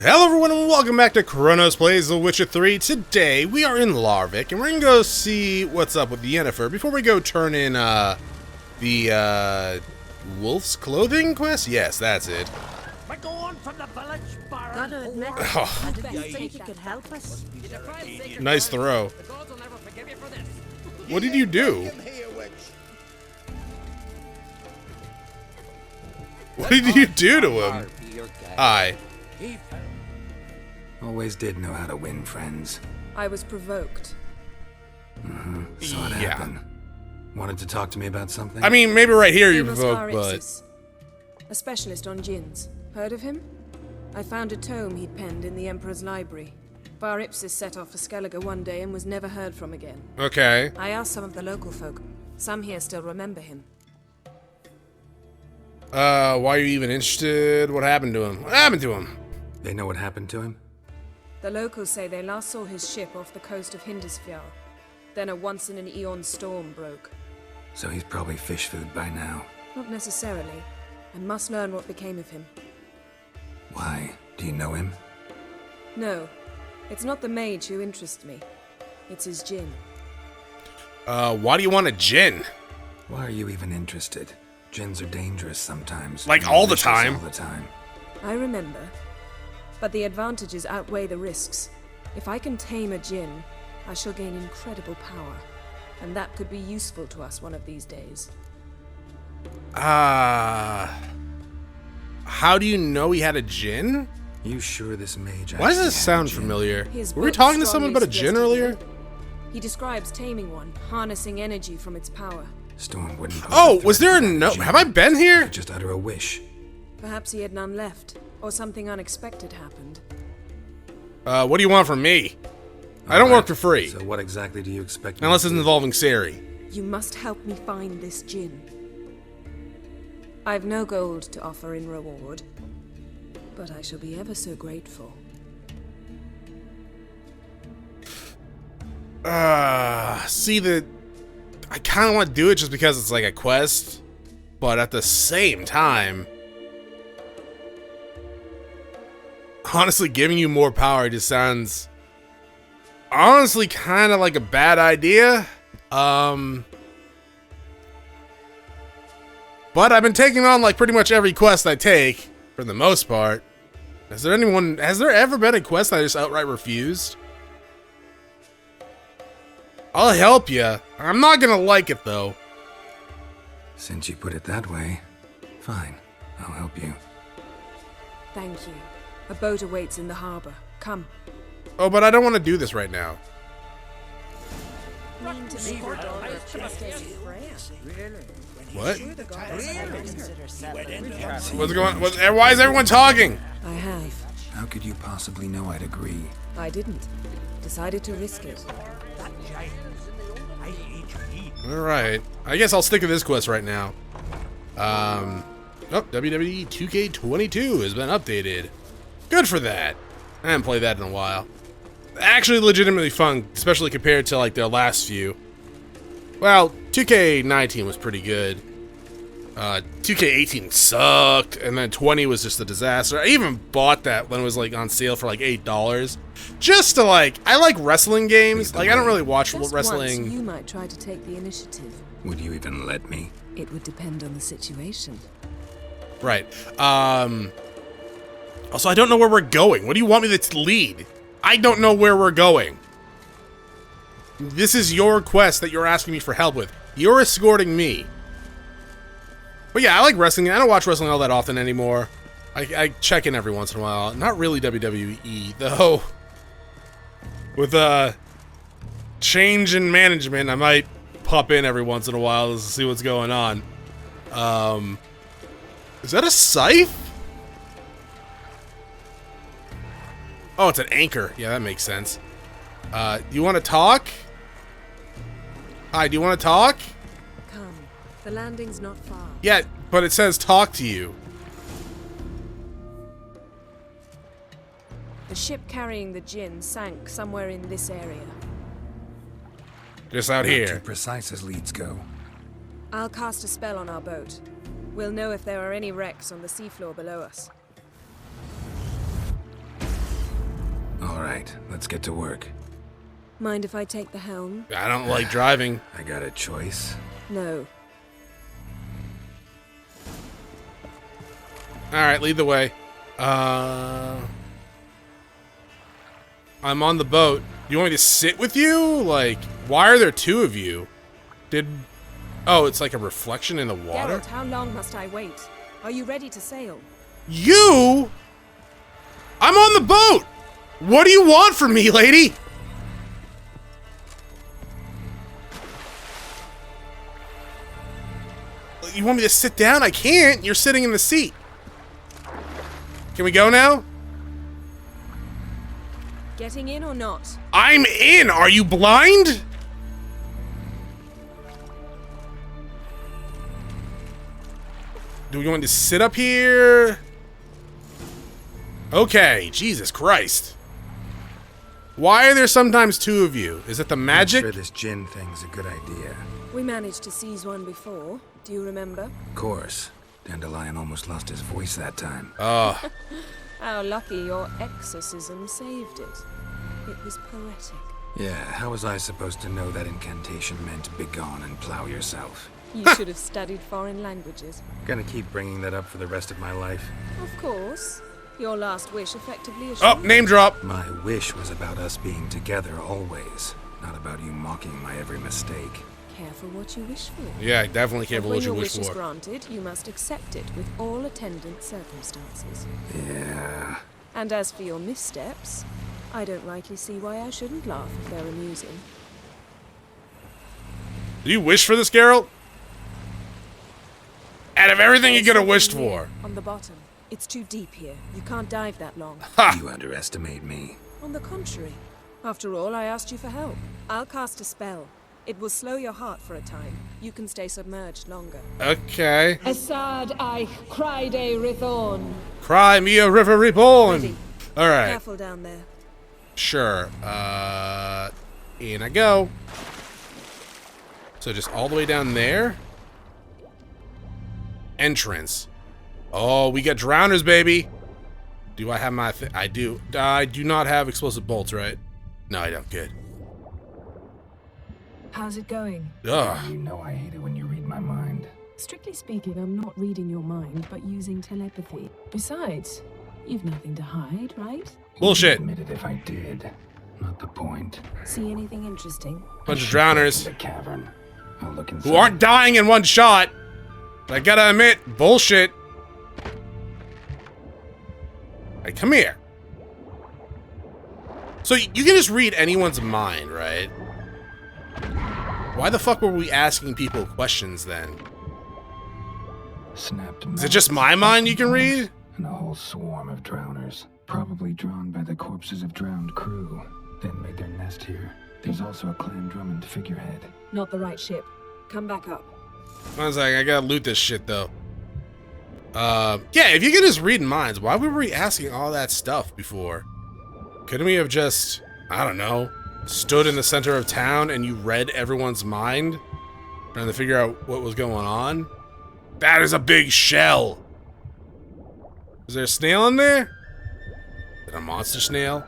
Hello everyone and welcome back to Chronos Plays The Witcher 3. Today we are in Larvik and we're gonna go see what's up with Yennefer before we go turn in the wolf's clothing quest? Yes, that's it. We're going from the village bar. Gotta admit, Oh. I didn't think you could help us. Nice throw. The gods will never forgive you for this. What did you do? What did you do to him? Aye. Always did know how to win friends. I was provoked. Saw it Yeah. happen. Wanted to talk to me about something? I mean, maybe right here you Chronos provoked, but... Ipsis, a specialist on jinns. Heard of him? I found a tome he'd penned in the Emperor's library. Bar Ipsis set off for Skellige one day and was never heard from again. Okay. I asked some of the local folk. Some here still remember him. Why are you even interested? What happened to him? What happened to him? They know what happened to him? The locals say they last saw his ship off the coast of Hindisfjall. Then a once-in-an-eon storm broke. So he's probably fish food by now. Not necessarily. I must learn what became of him. Why? Do you know him? No, it's not the mage who interests me. It's his jinn. Why do you want a jinn? Why are you even interested? Jinns are dangerous sometimes. Like, and all the malicious time? All the time. I remember. But the advantages outweigh the risks. If I can tame a jinn, I shall gain incredible power. And that could be useful to us one of these days. How do you know he had a jinn? You sure this mage Why does actually this had sound a jinn? familiar? His Were we book talking to strongly someone about a jinn suggested earlier? it. He describes taming one, harnessing energy from its power. Storm wouldn't pose Oh, a was threat there a without note? jinn. Have I been here? Could just utter a wish. Perhaps he had none left, or something unexpected happened. What do you want from me? I don't work for free. So what exactly do you expect me Unless to it's do? involving Sari. You must help me find this jinn. I've no gold to offer in reward, but I shall be ever so grateful. See, I kind of want to do it just because it's like a quest, but at the same time, honestly, giving you more power just sounds honestly kind of like a bad idea. But I've been taking on like pretty much every quest I take for the most part. Has there ever been a quest I just outright refused? I'll help you. I'm not gonna like it though. Since you put it that way, fine. I'll help you. Thank you. A boat awaits in the harbor. Come. Oh, but I don't want to do this right now. What? What's going on? Why is everyone talking? I have. How could you possibly know I'd agree? I didn't. Decided to risk it. Alright. I guess I'll stick to this quest right now. Oh, WWE 2K22 has been updated. Good for that. I haven't played that in a while. Actually legitimately fun, especially compared to like their last few. Well, 2K19 was pretty good. 2K18 sucked, and then 20 was just a disaster. I even bought that when it was like on sale for like $8. Just to like, I like wrestling games. Like I don't really watch Just wrestling. once, you might try to take the initiative. Would you even let me? It would depend on the situation. Right. Also, I don't know where we're going. What do you want me to lead? I don't know where we're going. This is your quest that you're asking me for help with. You're escorting me. But yeah, I like wrestling. I don't watch wrestling all that often anymore. I check in every once in a while. Not really WWE, though. With change in management, I might pop in every once in a while to see what's going on. Is that a scythe? Oh, it's an anchor. Yeah, that makes sense. You want to talk? Hi, do you want to talk? Come. The landing's not far. Yeah, but it says talk to you. The ship carrying the jinn sank somewhere in this area. Just out Not too here. precise as leads go. I'll cast a spell on our boat. We'll know if there are any wrecks on the seafloor below us. right, let's get to work. Mind if I take the helm? I don't like driving. I got a choice. No. Alright, lead the way. I'm on the boat. You want me to sit with you? Like, why are there two of you? Oh, it's like a reflection in the water? Geralt, how long must I wait? Are you ready to sail? You? I'm on the boat! What do you want from me, lady? You want me to sit down? I can't. You're sitting in the seat. Can we go now? Getting in or not? I'm in! Are you blind? Do we want to sit up here? Okay, Jesus Christ. Why are there sometimes two of you? Is it the magic? I'm sure this jinn thing's a good idea. We managed to seize one before. Do you remember? Of course. Dandelion almost lost his voice that time. Oh. How lucky your exorcism saved it. It was poetic. Yeah, how was I supposed to know that incantation meant begone and plow yourself? You should have studied foreign languages. Gonna keep bringing that up for the rest of my life. Of course. Your last wish effectively Oh, assured. name drop. My wish was about us being together always, not about you mocking my every mistake. Careful what you wish for. Yeah, definitely careful When what you your wish wish is for. granted, you must accept it with all attendant circumstances. Yeah. And as for your missteps, I don't rightly see why I shouldn't laugh if they're amusing. Do you wish for this, Geralt? Out of everything you could have wished Something for. here, on the bottom. It's too deep here. You can't dive that long. Ha! You underestimate me. On the contrary. After all, I asked you for help. I'll cast a spell. It will slow your heart for a time. You can stay submerged longer. Okay. Assad I cried a Rithorn. Cry me a river reborn. Ready. Alright. Careful down there. Sure. In I go. So just all the way down there. Entrance. Oh, we got drowners, baby. Do I have my I do. I do not have explosive bolts, right? No, I don't. Good. How's it going? Ugh. You know I hate it when you read my mind. Strictly speaking, I'm not reading your mind, but using telepathy. Besides, you've nothing to hide, right? Bullshit. Admit it if I did. Not the point. See anything interesting? Bunch of drowners The cavern. I'll look inside. who aren't dying in one shot. I gotta admit, bullshit. Hey, come here. So you can just read anyone's mind, right? Why the fuck were we asking people questions then? Snapped Is it just my mind you can read? And a whole swarm of drowners, probably drawn by the corpses of drowned crew, then made their nest here. There's also a Clan Drummond figurehead. Not the right ship. Come back up. One second, I gotta loot this shit though. Yeah, if you can just read minds, why were we asking all that stuff before? Couldn't we have just, I don't know, stood in the center of town and you read everyone's mind? Trying to figure out what was going on? That is a big shell! Is there a snail in there? Is it a monster snail?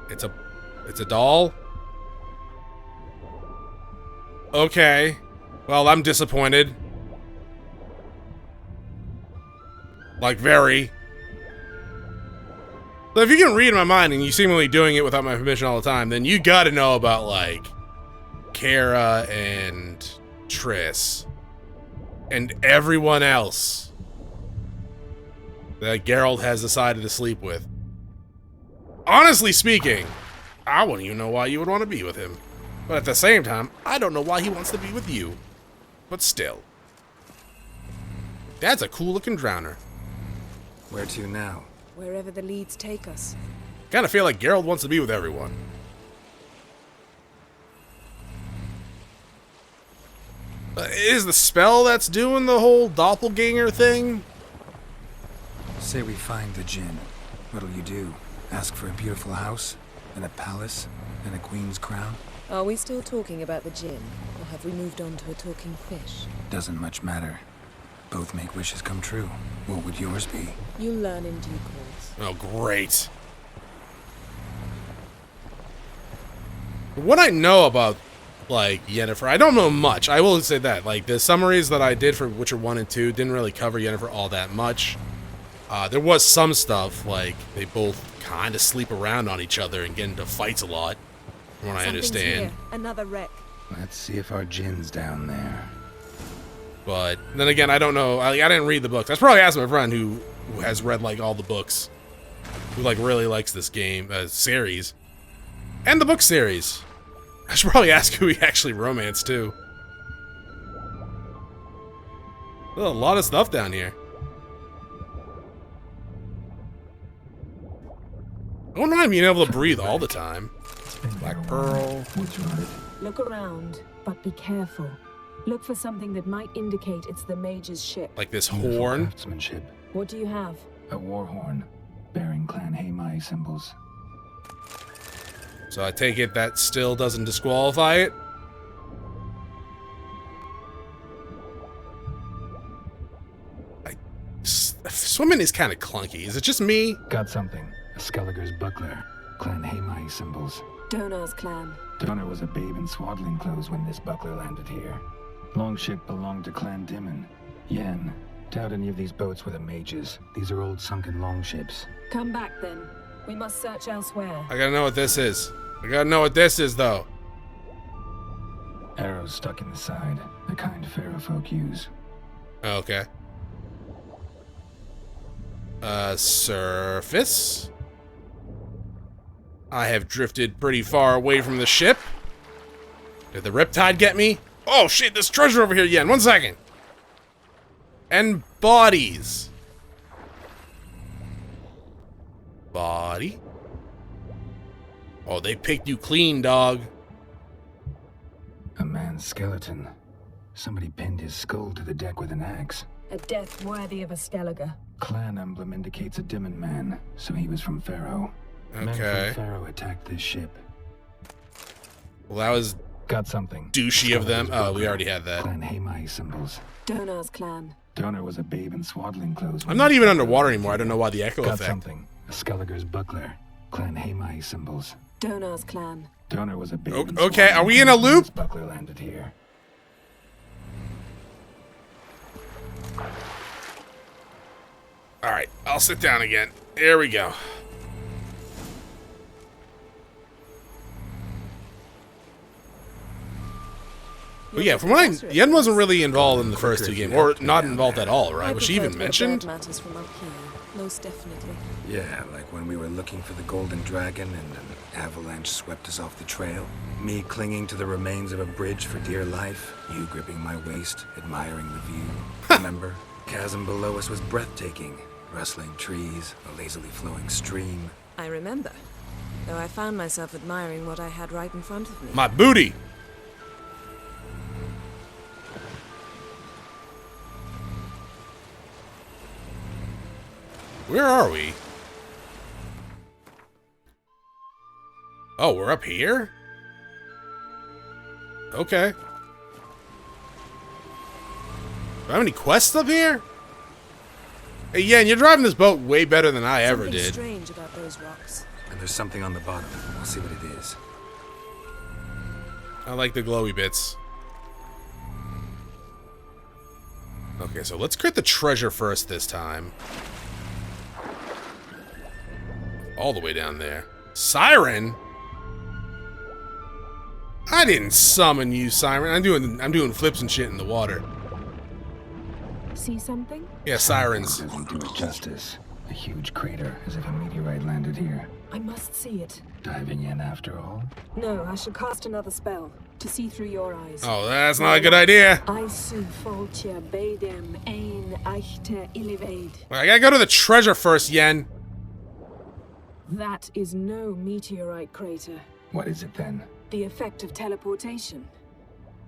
It's a doll? Okay. Well, I'm disappointed. Like, very. So if you can read my mind and you seemingly doing it without my permission all the time, then you gotta know about, like, Kara and Triss. And everyone else that Geralt has decided to sleep with. Honestly speaking, I wouldn't even know why you would want to be with him. But at the same time, I don't know why he wants to be with you. But still. That's a cool looking drowner. Where to now? Wherever the leads take us. Kinda feel like Geralt wants to be with everyone. Is the spell that's doing the whole doppelganger thing? Say we find the jinn. What'll you do? Ask for a beautiful house? And a palace? And a queen's crown? Are we still talking about the jinn? Or have we moved on to a talking fish? Doesn't much matter. Both make wishes come true. What would yours be? You'll learn in due course. Oh, great. What I know about, like, Yennefer, I don't know much. I will say that. Like, the summaries that I did for Witcher 1 and 2 didn't really cover Yennefer all that much. There was some stuff, like, they both kind of sleep around on each other and get into fights a lot, from what I understand. Here. Another wreck. Let's see if our jinn's down there. But then again, I don't know. I didn't read the books. I should probably ask my friend who has read, like, all the books, who, like, really likes this game, series, and the book series. I should probably ask who he actually romanced, too. There's a lot of stuff down here. I wouldn't mind being able to breathe all the time. Black Pearl. Look around, but be careful. Look for something that might indicate it's the mage's ship. Like this horn. Craftsmanship. What do you have? A war horn bearing Clan Haemai symbols. So I take it that still doesn't disqualify it? Swimming is kind of clunky. Is it just me? Got something. A Skelliger's buckler. Clan Haemai symbols. Donar's clan. Donar was a babe in swaddling clothes when this buckler landed here. Longship belonged to Clan Dimon. Yen, doubt any of these boats were the mages. These are old sunken longships. Come back then. We must search elsewhere. I gotta know what this is. I gotta know what this is, though. Arrows stuck in the side. The kind Pharaoh folk use. Okay. Surface. I have drifted pretty far away from the ship. Did the riptide get me? Oh shit, there's treasure over here again. 1 second. And bodies. Body. Oh, they picked you clean, dog. A man's skeleton. Somebody pinned his skull to the deck with an axe. A death worthy of a Skelliger. Clan emblem indicates a Dimon man, so he was from Pharaoh. Men Okay. from Pharaoh attacked this ship. Well, that was Got something. douchey of them. Skelliger's Oh, we buckler. already had that. Clan Haemai symbols. Donar's clan. Donar was a babe in swaddling clothes. I'm not even underwater anymore. I don't know why the echo Got effect. something. A Skelliger's buckler. Clan Haemai symbols. Donar's clan. Donar was a babe. in Okay, are we in a swaddling clothes when loop? this buckler landed here. Alright, I'll sit down again. There we go. But yeah, from what Yen wasn't really involved in the first two games, or not involved at all, right? Was she even mentioned? Matters from up here, most definitely. Yeah, like when we were looking for the golden dragon and an avalanche swept us off the trail. Me clinging to the remains of a bridge for dear life. You gripping my waist, admiring the view. Remember? Chasm below us was breathtaking. Rustling trees, a lazily flowing stream. I remember. Though I found myself admiring what I had right in front of me. My booty! Where are we? Oh, we're up here? Okay. Do I have any quests up here? Hey, Yen, you're driving this boat way better than I ever Something did. strange about those rocks. And there's something on the bottom. I'll see what it is. I like the glowy bits. Okay, so let's crit the treasure first this time. All the way down there. Siren? I didn't summon you, Siren. I'm doing flips and shit in the water. See something? Yeah, sirens. Doesn't do it justice. A huge crater, as if a meteorite landed here. I must see it. Diving in after all? No, I should cast another spell to see through your eyes. Oh, that's not a good idea. I su foltia bedem ein eichte illivaid. I gotta go to the treasure first, Yen. That is no meteorite crater. What is it then? The effect of teleportation.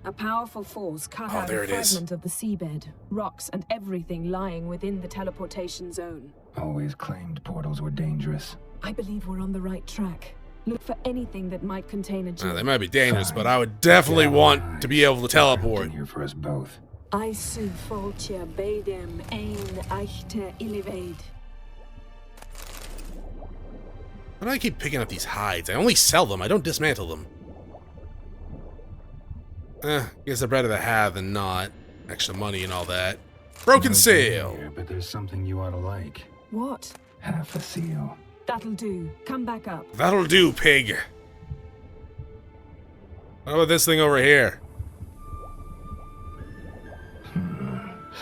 A powerful force cut Oh, out there a it is. fragment of the seabed, rocks and everything lying within the teleportation zone. Always claimed portals were dangerous. I believe we're on the right track. Look for anything that might contain a jinn. They might be dangerous, but I would definitely want to be able to teleport. In here for us both. I su foltia bedem ein eichte illivaid. Why do I keep picking up these hides? I only sell them, I don't dismantle them. Guess I'd rather have than not. Extra money and all that. Broken seal. Here, but there's something you ought to like. What? Half a seal. That'll do. Come back up. That'll do, pig. What about this thing over here?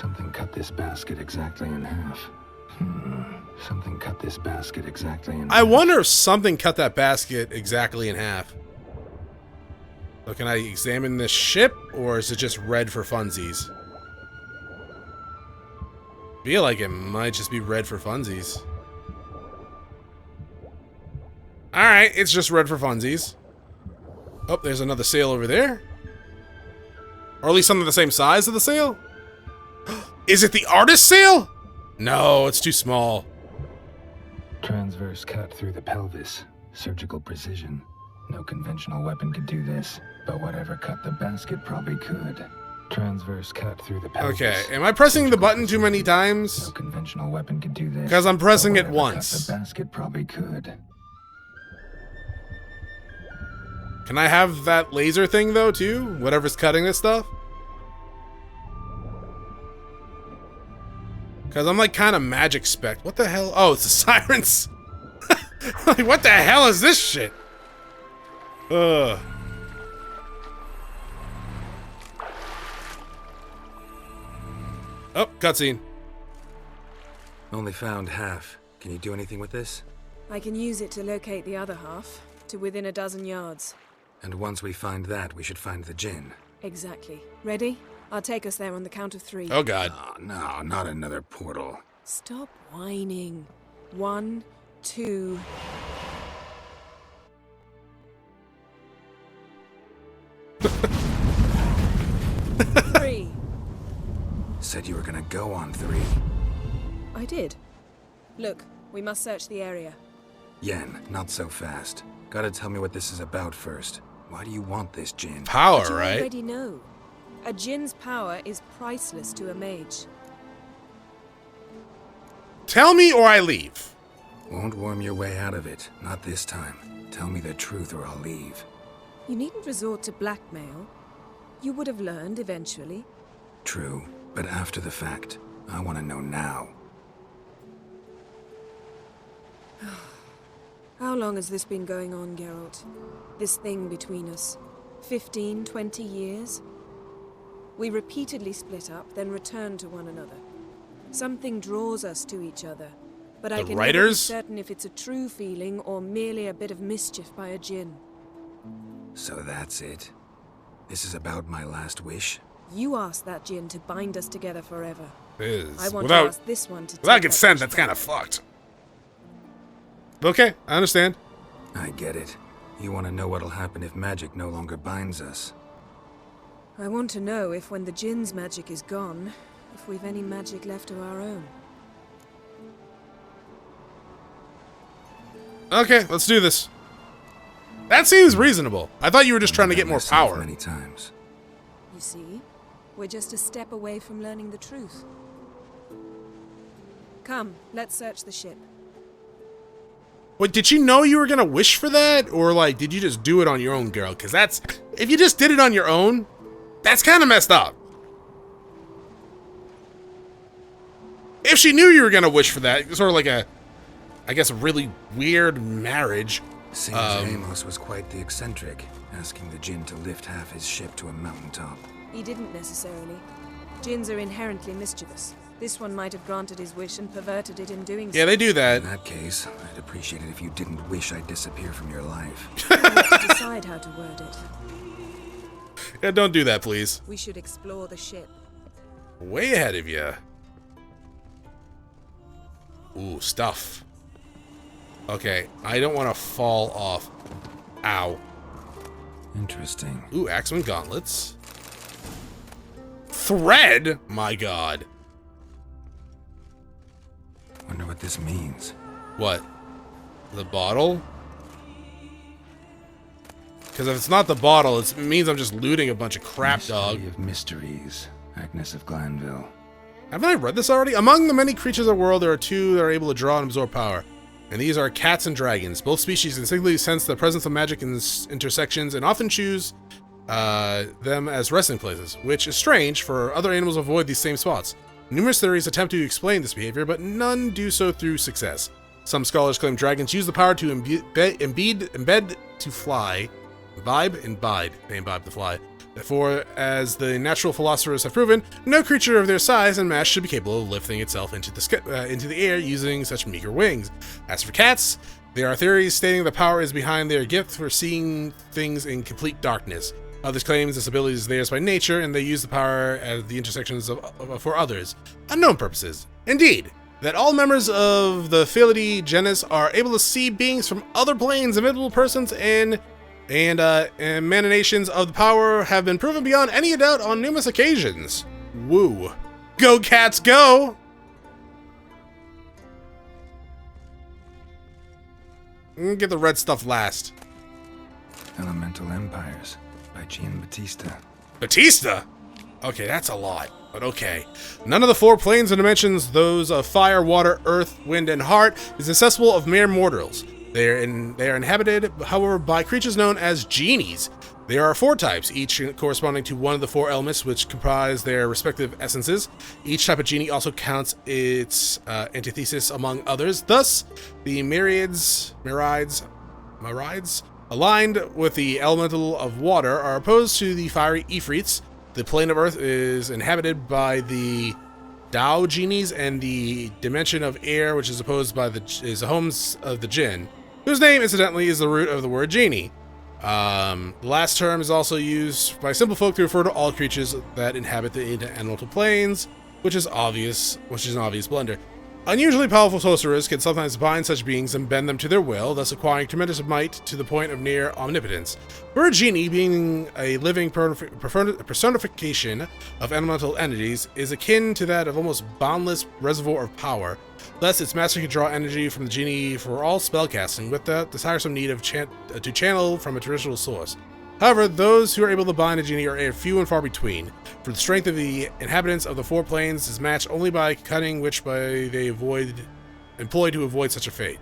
Something cut this basket exactly in half. Something cut this basket exactly in half. I wonder if something cut that basket exactly in half. So can I examine this ship, or is it just red for funsies? Feel like it might just be red for funsies. Alright, it's just red for funsies. Oh, there's another sail over there. Or at least something the same size of the sail? Is it the artist sail? No, it's too small. Transverse cut through the pelvis. Surgical precision. No conventional weapon could do this, but whatever cut the basket probably could. Transverse cut through the pelvis. Okay, am I pressing the button too many times? No conventional weapon could do this. Because I'm pressing but it whatever once. Cut the basket probably could. Can I have that laser thing though too? Whatever's cutting this stuff? Because I'm like kind of magic spec. What the hell? Oh, it's the sirens. Like, what the hell is this shit? Ugh. Oh, cutscene. Only found half. Can you do anything with this? I can use it to locate the other half, to within a dozen yards. And once we find that, we should find the jinn. Exactly. Ready? I'll take us there on the count of 3. Oh god. Oh, no, not another portal. Stop whining. 1, 2... Three. Said you were gonna go on 3. I did. Look, we must search the area. Yen, not so fast. Gotta tell me what this is about first. Why do you want this jinn? Power, But you right? already know. A jinn's power is priceless to a mage. Tell me or I leave. Won't worm your way out of it. Not this time. Tell me the truth or I'll leave. You needn't resort to blackmail. You would have learned eventually. True, but after the fact. I want to know now. How long has this been going on, Geralt? This thing between us? 15, 20 years? We repeatedly split up, then returned to one another. Something draws us to each other, but I The can never be writers? certain if it's a true feeling or merely a bit of mischief by a jinn. So that's it? This is about my last wish? You asked that jinn to bind us together forever. Is I want without to ask this one to without take that consent, wish that's back. kind of fucked. Okay, I understand. I get it. You want to know what'll happen if magic no longer binds us. I want to know if when the jinn's magic is gone, if we've any magic left of our own. Okay, let's do this. That seems reasonable. I thought you were just trying to get more Myself power. Many times. You see, we're just a step away from learning the truth. Come, let's search the ship. Wait, did you know you were gonna wish for that? Or, like, did you just do it on your own, girl? Because that's... If you just did it on your own, that's kind of messed up. If she knew you were gonna wish for that, sort of like a... I guess a really weird marriage. Seems Amos was quite the eccentric, asking the jinn to lift half his ship to a mountaintop. He didn't necessarily. Jinns are inherently mischievous. This one might have granted his wish and perverted it in doing so. Yeah, they do that. In that case, I'd appreciate it if you didn't wish I'd disappear from your life. We'll have to decide how to word it. Yeah, don't do that, please. We should explore the ship. Way ahead of you. Ooh, stuff. Okay, I don't want to fall off. Ow. Interesting. Ooh, Axeman gauntlets. Thread? My god. Wonder what this means. What? The bottle? Because if it's not the bottle, it means I'm just looting a bunch of crap, dog. Mystery of mysteries. Agnes of Glanville. Haven't I read this already? Among the many creatures of the world, there are two that are able to draw and absorb power. And these are cats and dragons. Both species instinctively sense the presence of magic in intersections and often choose them as resting places, which is strange, for other animals avoid these same spots. Numerous theories attempt to explain this behavior, but none do so through success. Some scholars claim dragons use the power to embed to fly, imbibe to fly. Therefore, as the natural philosophers have proven, no creature of their size and mass should be capable of lifting itself into the air using such meager wings. As for cats, there are theories stating the power is behind their gift for seeing things in complete darkness. Others claim this ability is theirs by nature, and they use the power at the intersections for others, unknown purposes. Indeed, that all members of the Felidae genus are able to see beings from other planes, invisible persons, and emanations of the power have been proven beyond any doubt on numerous occasions. Woo. Go cats, go! Get the red stuff last. Elemental Empires by Gian Battista. Batista? Okay, that's a lot, but okay. None of the 4 planes or dimensions, those of fire, water, earth, wind, and heart, is accessible of mere mortals. They are inhabited, however, by creatures known as genies. There are 4 types, each corresponding to one of the 4 elements which comprise their respective essences. Each type of genie also counts its antithesis among others. Thus, the Mirides, aligned with the elemental of water, are opposed to the fiery Ifrits. The plane of earth is inhabited by the Dao genies, and the dimension of air, which is opposed by the homes of the jinn, whose name, incidentally, is the root of the word genie. The last term is also used by simple folk to refer to all creatures that inhabit the elemental planes, which is an obvious blunder. Unusually powerful sorcerers can sometimes bind such beings and bend them to their will, thus acquiring tremendous might to the point of near omnipotence. For a genie, being a living personification of elemental entities, is akin to that of almost boundless reservoir of power. Thus, its master can draw energy from the genie for all spellcasting without the tiresome need of to channel from a traditional source. However, those who are able to bind a genie are few and far between, for the strength of the inhabitants of the 4 planes is matched only by cunning which they employ to avoid such a fate.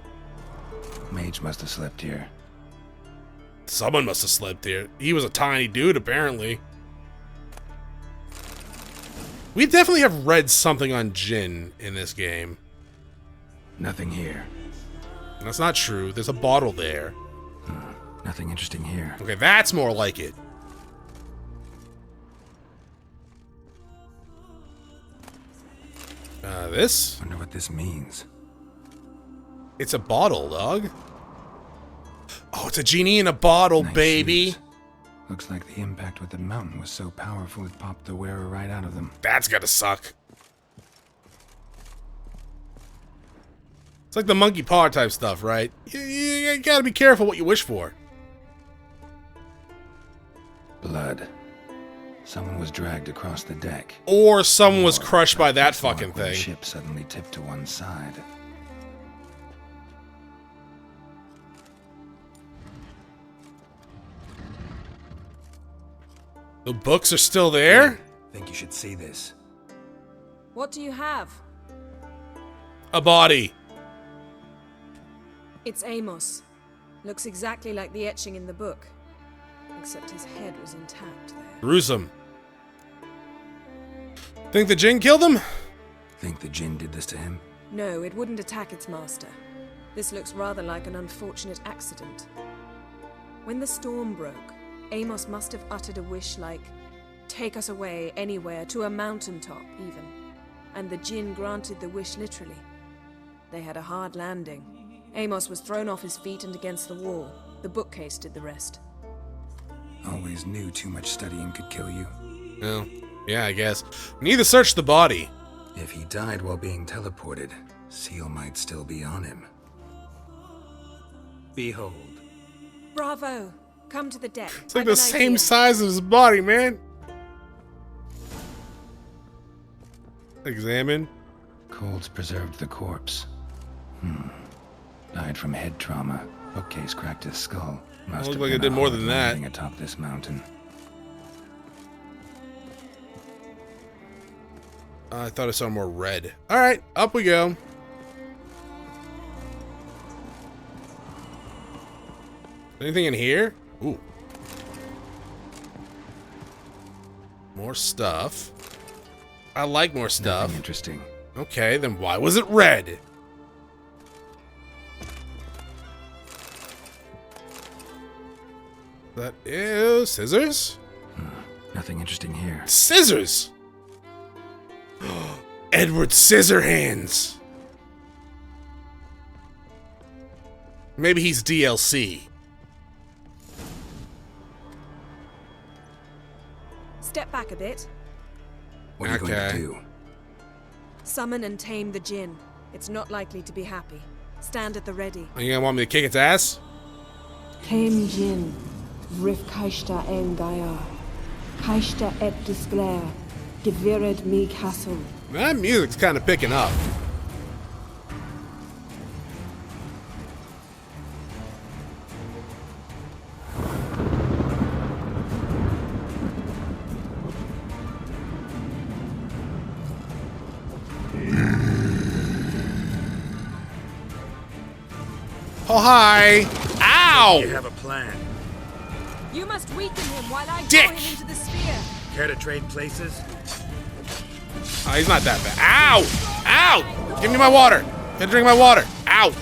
Mage must have slept here. Someone must have slept here. He was a tiny dude, apparently. We definitely have read something on jinn in this game. Nothing here. That's not true. There's a bottle there. Nothing interesting here. Okay, that's more like it. This? Wonder what this means. It's a bottle, dog. Oh, it's a genie in a bottle, Nice baby. shoes. Looks like the impact with the mountain was so powerful it popped the wearer right out of them. That's gotta suck. It's like the monkey paw type stuff, right? You gotta be careful what you wish for. Blood. Someone was dragged across the deck. Or someone was Or crushed by that this mark fucking when the thing. ship suddenly tipped to one side. The books are still there? Think you should see this. What do you have? A body. It's Amos. Looks exactly like the etching in the book. Except his head was intact there. Gruesome. Think the jinn killed him? Think the jinn did this to him? No, it wouldn't attack its master. This looks rather like an unfortunate accident. When the storm broke, Amos must have uttered a wish like, "Take us away, anywhere, to a mountaintop, even." And the jinn granted the wish literally. They had a hard landing. Amos was thrown off his feet and against the wall. The bookcase did the rest. Always knew too much studying could kill you. No. Yeah, I guess. We need to search the body. If he died while being teleported, Seal might still be on him. Behold. Bravo! Come to the deck. It's like the same size as his body, man. Examine. Colds preserved the corpse. Died from head trauma. Bookcase cracked his skull. Must Looked have like been it did a more hard than that. landing atop this mountain. I thought I saw more red. All right, up we go. Anything in here? Ooh. More stuff. I like more stuff. Nothing interesting. Okay, then why was it red? That is scissors? Nothing interesting here. Scissors! Edward Scissorhands! Maybe he's DLC. Step back a bit. What are you going to Okay. do? Summon and tame the jinn. It's not likely to be happy. Stand at the ready. Are you gonna want me to kick its ass? Tame jinn. Rif kaishta en gaia. Kaishta et disclare. Gevired me castle. That music's kind of picking up. Oh, hi! You Ow! have a plan. You must weaken him while I Dick. draw him into the sphere. Care to trade places? Oh, he's not that bad. Ow! Ow! Give me my water. Gotta drink my water. Ow!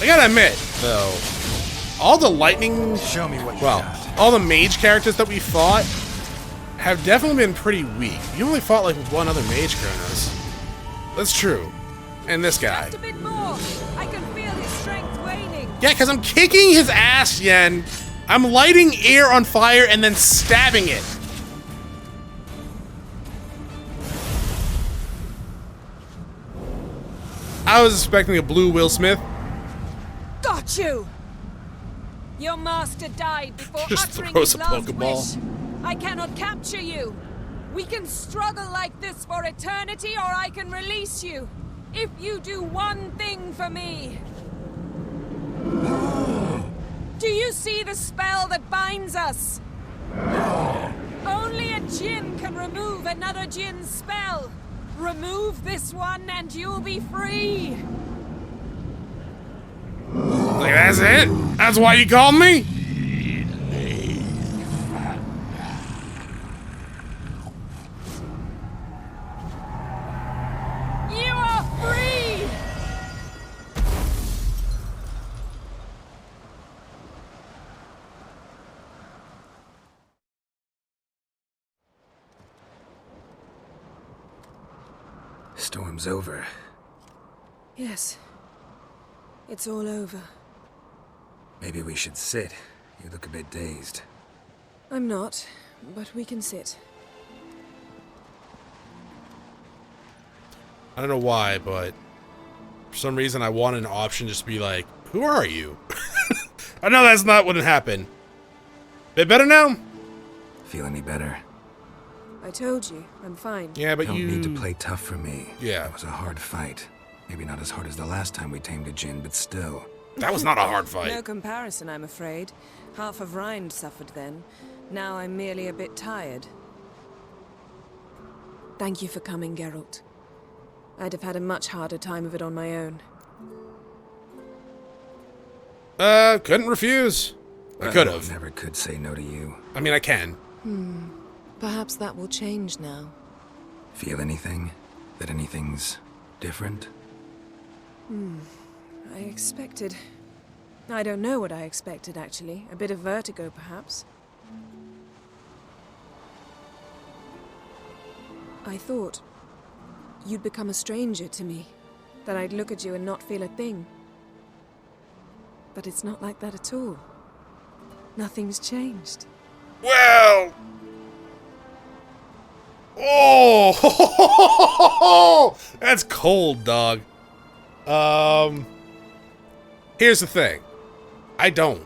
I gotta admit, though, all the lightning, Show me what you well, got. all the mage characters that we fought have definitely been pretty weak. You only fought like one other mage, Chronos. That's true. And this guy. Just a bit more. I can feel his strength waning. Yeah, because I'm kicking his ass, Yen. I'm lighting air on fire and then stabbing it. I was expecting a blue Will Smith. Got you! Your master died before Just uttering throws his a last Pokeball. wish. I cannot capture you. We can struggle like this for eternity, or I can release you. If you do one thing for me. Do you see the spell that binds us? Only a jinn can remove another jinn's spell. Remove this one and you'll be free. Like, that's it? That's why you called me? You are free! Storm's over. Yes. It's all over. Maybe we should sit. You look a bit dazed. I'm not, but we can sit. I don't know why, but for some reason I wanted an option just to be like, who are you? I know that's not what happened. Bit better now? Feel any better? I told you, I'm fine. Yeah, but Don't you... need to play tough for me. Yeah. It was a hard fight. Maybe not as hard as the last time we tamed a jinn, but still. That was not a hard No fight. comparison, I'm afraid. Half of Rind suffered then. Now I'm merely a bit tired. Thank you for coming, Geralt. I'd have had a much harder time of it on my own. Couldn't refuse. I could have. Never could say no to you. I mean, I can. Perhaps that will change now. Feel anything? That anything's different? I expected... I don't know what I expected, actually. A bit of vertigo, perhaps. I thought you'd become a stranger to me. That I'd look at you and not feel a thing. But it's not like that at all. Nothing's changed. Well... Oh! That's cold, dog. Here's the thing. I don't.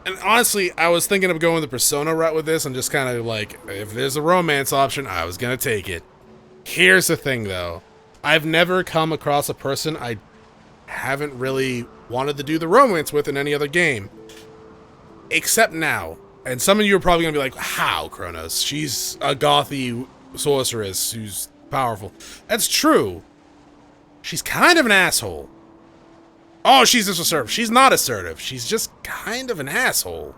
And honestly, I was thinking of going the Persona route with this and just kind of like, if there's a romance option, I was gonna take it. Here's the thing, though. I've never come across a person I haven't really wanted to do the romance with in any other game. Except now. And some of you are probably gonna be like, how, Chronos? She's a gothy sorceress who's powerful. That's true. She's kind of an asshole. Oh, she's just assertive. She's not assertive. She's just kind of an asshole.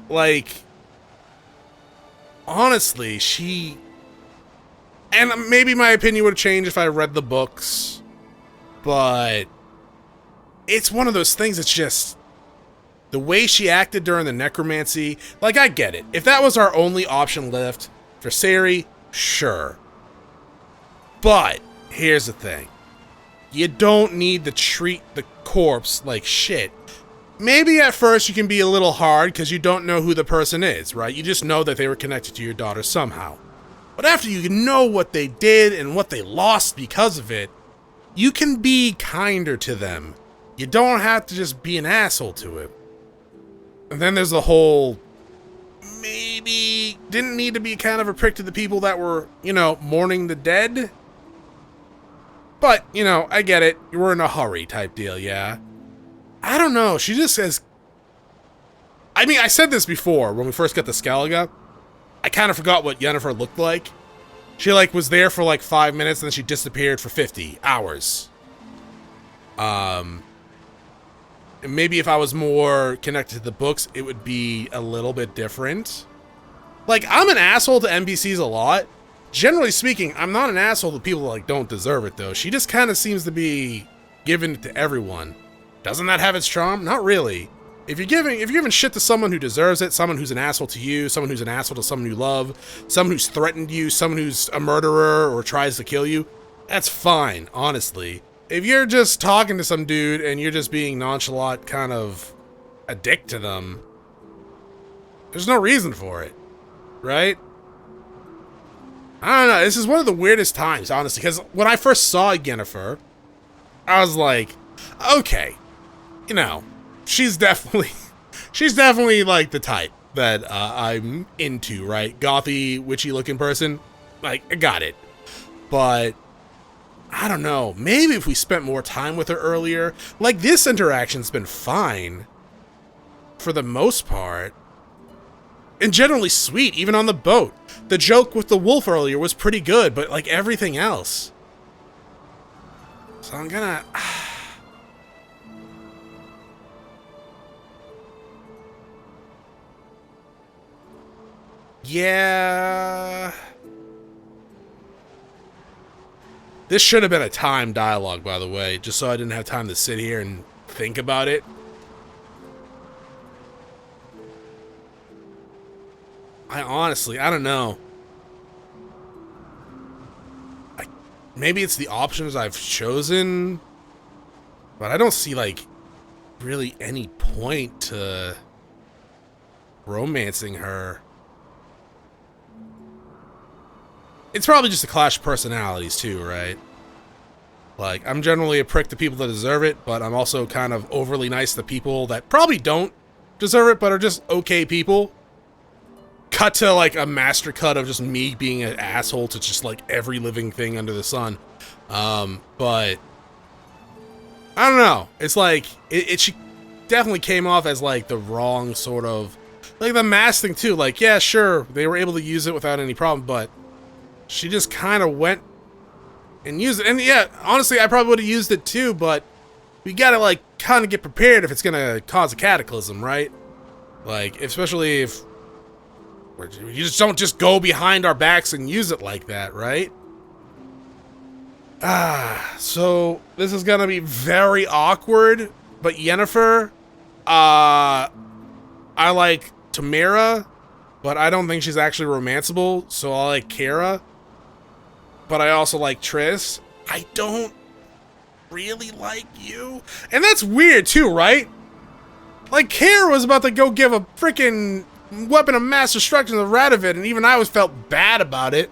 Like, honestly, she... And maybe my opinion would change if I read the books, but it's one of those things that's just... The way she acted during the necromancy, like, I get it. If that was our only option left for Ciri, sure. But, here's the thing. You don't need to treat the corpse like shit. Maybe at first you can be a little hard because you don't know who the person is, right? You just know that they were connected to your daughter somehow. But after you know what they did and what they lost because of it, you can be kinder to them. You don't have to just be an asshole to it. And then there's the whole, maybe didn't need to be kind of a prick to the people that were, you know, mourning the dead. But, you know, I get it. You were in a hurry type deal, yeah. I don't know. She just says... I mean, I said this before when we first got the Skellige. I kind of forgot what Yennefer looked like. She, like, was there for, like, 5 minutes and then she disappeared for 50 hours. Maybe if I was more connected to the books, it would be a little bit different. Like, I'm an asshole to NPCs a lot. Generally speaking, I'm not an asshole to people that, like, don't deserve it, though. She just kind of seems to be giving it to everyone. Doesn't that have its charm? Not really. If you're giving shit to someone who deserves it, someone who's an asshole to you, someone who's an asshole to someone you love, someone who's threatened you, someone who's a murderer or tries to kill you, that's fine, honestly. If you're just talking to some dude and you're just being nonchalant, kind of a dick to them, there's no reason for it, right? I don't know, this is one of the weirdest times, honestly, because when I first saw Yennefer, I was like, okay, you know, she's definitely like the type that I'm into, right? Gothy, witchy looking person, like, I got it. But I don't know, maybe if we spent more time with her earlier, like, this interaction's been fine for the most part. And generally sweet, even on the boat. The joke with the wolf earlier was pretty good, but like everything else. So I'm gonna... Yeah... This should have been a timed dialogue, by the way, just so I didn't have time to sit here and think about it. I honestly, I don't know. Maybe it's the options I've chosen, but I don't see, like, really any point to romancing her. It's probably just a clash of personalities too, right? Like, I'm generally a prick to people that deserve it, but I'm also kind of overly nice to people that probably don't deserve it, but are just okay people. Cut to, like, a master cut of just me being an asshole to just, like, every living thing under the sun. But I don't know. It's like, she definitely came off as, like, the wrong sort of, like, the mask thing too. Like, yeah, sure, they were able to use it without any problem, but she just kind of went and used it. And yeah, honestly, I probably would have used it too, but we gotta, like, kind of get prepared if it's gonna cause a cataclysm, right? Like, especially if you just don't just go behind our backs and use it like that, right? So this is gonna be very awkward, but Yennefer, I like Tamara, but I don't think she's actually romanceable, so I like Kara. But I also like Triss. I don't really like you. And that's weird too, right? Like, Kara was about to go give a freaking weapon of mass destruction to Radovid, and even I felt bad about it.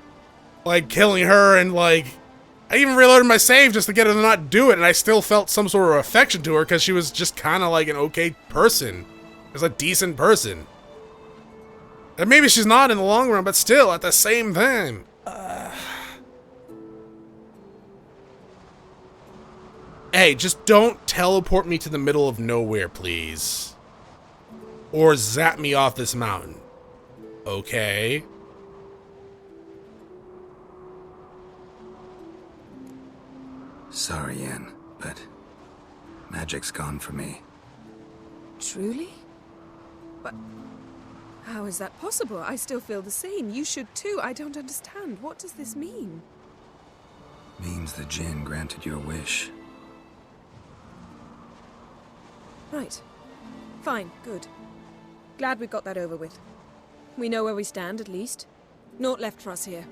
Like, killing her, and like, I even reloaded my save just to get her to not do it, and I still felt some sort of affection to her because she was just kind of like an okay person. As a decent person. And maybe she's not in the long run, but still, at the same time. Hey, just don't teleport me to the middle of nowhere, please. Or zap me off this mountain. Okay. Sorry, Yen, but magic's gone for me. Truly? But How is that possible? I still feel the same. You should too. I don't understand. What does this mean? Means the jinn granted your wish. Right. Fine. Good. Glad we got that over with. We know where we stand, at least. Naught left for us here.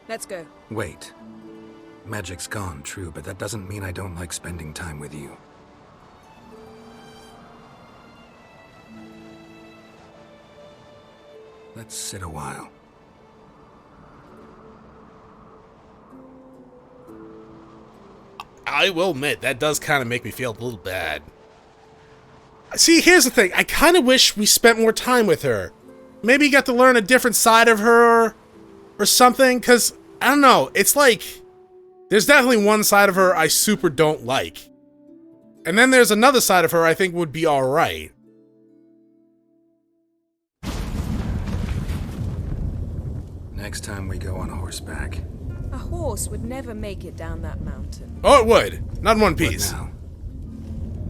Let's go. Wait. Magic's gone, true, but that doesn't mean I don't like spending time with you. Let's sit a while. I will admit, that does kind of make me feel a little bad. See, here's the thing. I kind of wish we spent more time with her. Maybe you got to learn a different side of her or something, because, I don't know, it's like, there's definitely one side of her I super don't like. And then there's another side of her I think would be alright. Next time we go on horseback. A horse would never make it down that mountain. Oh, it would. Not in one piece. What now?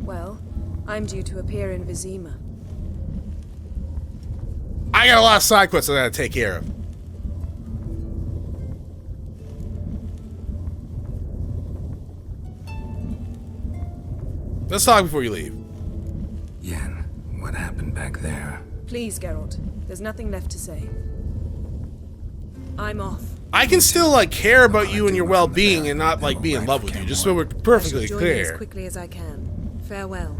Well, I'm due to appear in Vizima. I got a lot of side quests I gotta take care of. Let's talk before you leave. Yen, what happened back there? Please, Geralt. There's nothing left to say. I'm off. I can still, like, care about you and your well-being and not, like, be in love with you, just so we're perfectly I shall join you as clear. quickly as I can. Farewell.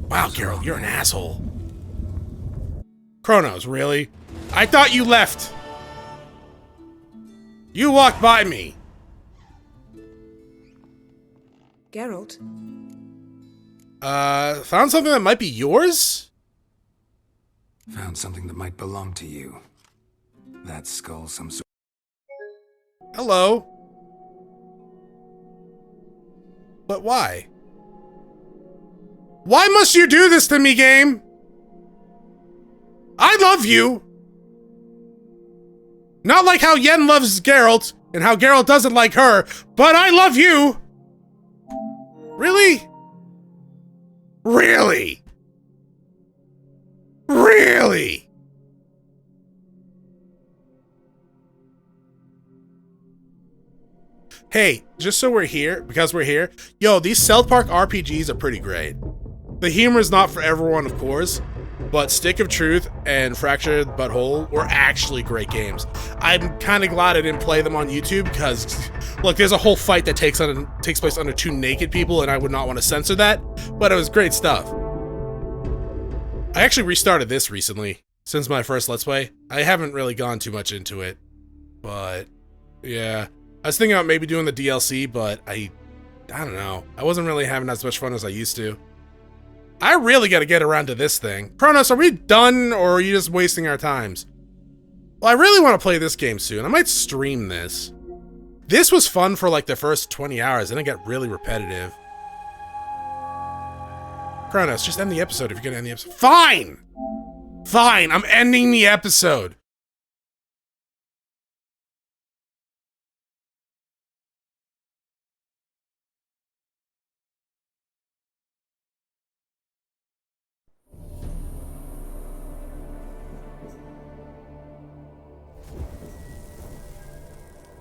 Wow, Geralt, you're an asshole. Chronos, really? I thought you left. You walked by me. Geralt? Found something that might be yours? Found something that might belong to you. That skull some sort. Hello. But why? Why must you do this to me, game? I love you. Not like how Yen loves Geralt, and how Geralt doesn't like her, but I love you. Really? Really? Really? Hey, just so we're here, because we're here, yo, these South Park RPGs are pretty great. The humor is not for everyone, of course, but Stick of Truth and Fractured But Whole were actually great games. I'm kind of glad I didn't play them on YouTube because, look, there's a whole fight that takes place under two naked people, and I would not want to censor that, but it was great stuff. I actually restarted this recently, since my first Let's Play. I haven't really gone too much into it, but yeah. I was thinking about maybe doing the DLC, but I don't know. I wasn't really having as much fun as I used to. I really got to get around to this thing. Chronos, are we done, or are you just wasting our times? Well, I really want to play this game soon. I might stream this. This was fun for like the first 20 hours, and it got really repetitive. Chronos, just end the episode if you're gonna end the episode. Fine! Fine, I'm ending the episode.